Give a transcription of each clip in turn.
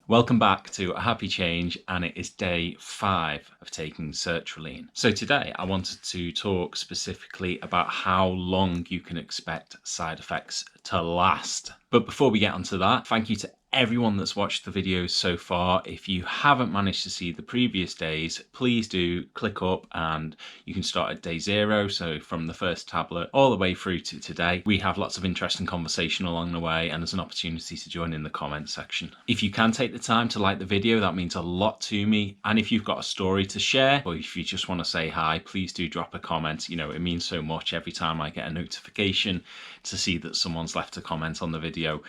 Welcome back to A Happy Change, and it is day 5 of taking sertraline. So today I wanted to talk specifically about how long you can expect side effects to last. But before we get onto that, thank you to everyone that's watched the videos so far. If you haven't managed to see the previous days, please do click up and you can start at day 0. So from the first tablet all the way through to today. We have lots of interesting conversation along the way, and there's an opportunity to join in the comment section. If you can take the time to like the video, that means a lot to me. And if you've got a story to share, or if you just want to say hi, please do drop a comment. You know, it means so much every time I get a notification to see that someone's left a comment on the video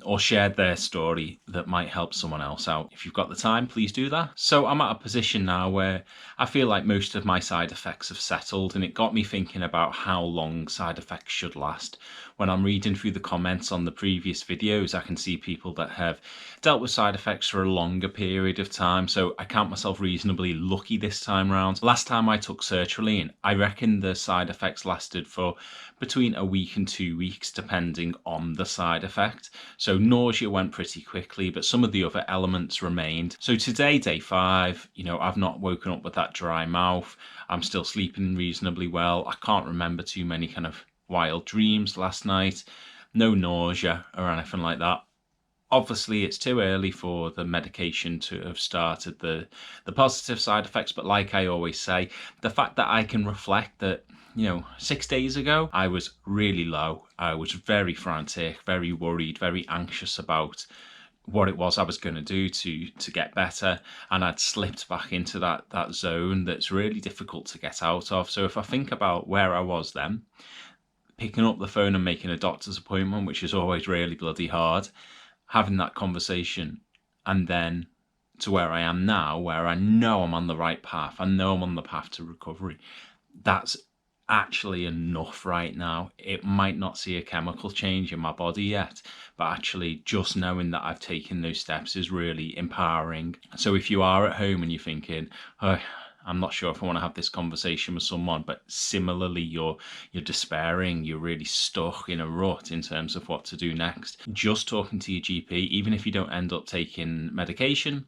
or shared their story that might help someone else out. If you've got the time, please do that. So I'm at a position now where I feel like most of my side effects have settled, and it got me thinking about how long side effects should last. When I'm reading through the comments on the previous videos, I can see people that have dealt with side effects for a longer period of time, so I count myself reasonably lucky this time round. Last time I took sertraline, I reckon the side effects lasted for between a week and 2 weeks, depending on the side effect. So nausea went pretty quickly, but some of the other elements remained. So today, day 5, you know, I've not woken up with that dry mouth. I'm still sleeping reasonably well. I can't remember too many kind of wild dreams last night. No nausea or anything like that. Obviously, it's too early for the medication to have started the positive side effects, but like I always say, the fact that I can reflect that, you know, 6 days ago, I was really low. I was very frantic, very worried, very anxious about what it was I was going to do to get better, and I'd slipped back into that zone that's really difficult to get out of. So if I think about where I was then, picking up the phone and making a doctor's appointment, which is always really bloody hard, having that conversation, and then to where I am now, where I know I'm on the right path, I know I'm on the path to recovery, that's actually enough right now. It might not see a chemical change in my body yet, but actually just knowing that I've taken those steps is really empowering. So if you are at home and you're thinking, oh, I'm not sure if I want to have this conversation with someone, but similarly you're despairing, you're really stuck in a rut in terms of what to do next, just talking to your GP, even if you don't end up taking medication,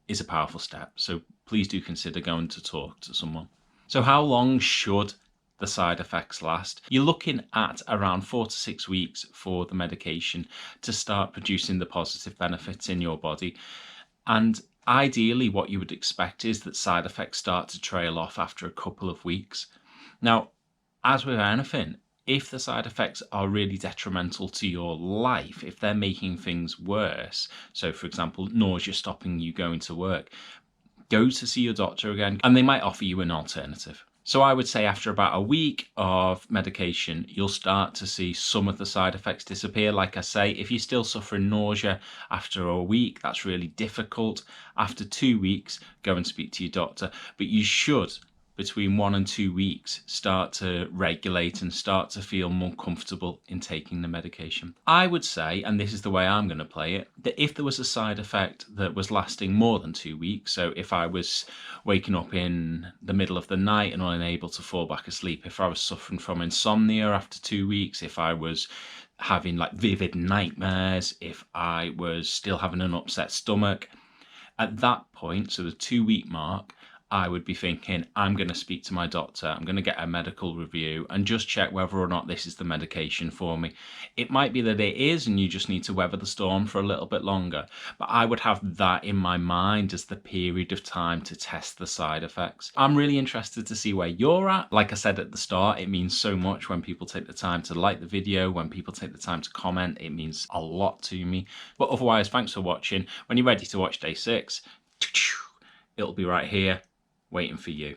is a powerful step. So please do consider going to talk to someone. So how long should the side effects last? You're looking at around 4 to 6 weeks for the medication to start producing the positive benefits in your body. And ideally, what you would expect is that side effects start to trail off after a couple of weeks. Now, as with anything, if the side effects are really detrimental to your life, if they're making things worse, so for example, nausea stopping you going to work, go to see your doctor again, and they might offer you an alternative. So I would say after about a week of medication, you'll start to see some of the side effects disappear. Like I say, if you're still suffering nausea after a week, that's really difficult. After 2 weeks, go and speak to your doctor. But you should, between 1 and 2 weeks, start to regulate and start to feel more comfortable in taking the medication. I would say, and this is the way I'm going to play it, that if there was a side effect that was lasting more than 2 weeks, so if I was waking up in the middle of the night and unable to fall back asleep, if I was suffering from insomnia after 2 weeks, if I was having like vivid nightmares, if I was still having an upset stomach, at that point, so the 2-week mark, I would be thinking, I'm going to speak to my doctor, I'm going to get a medical review and just check whether or not this is the medication for me. It might be that it is and you just need to weather the storm for a little bit longer, but I would have that in my mind as the period of time to test the side effects. I'm really interested to see where you're at. Like I said at the start, it means so much when people take the time to like the video, when people take the time to comment, it means a lot to me. But otherwise, thanks for watching. When you're ready to watch day 6, it'll be right here waiting for you.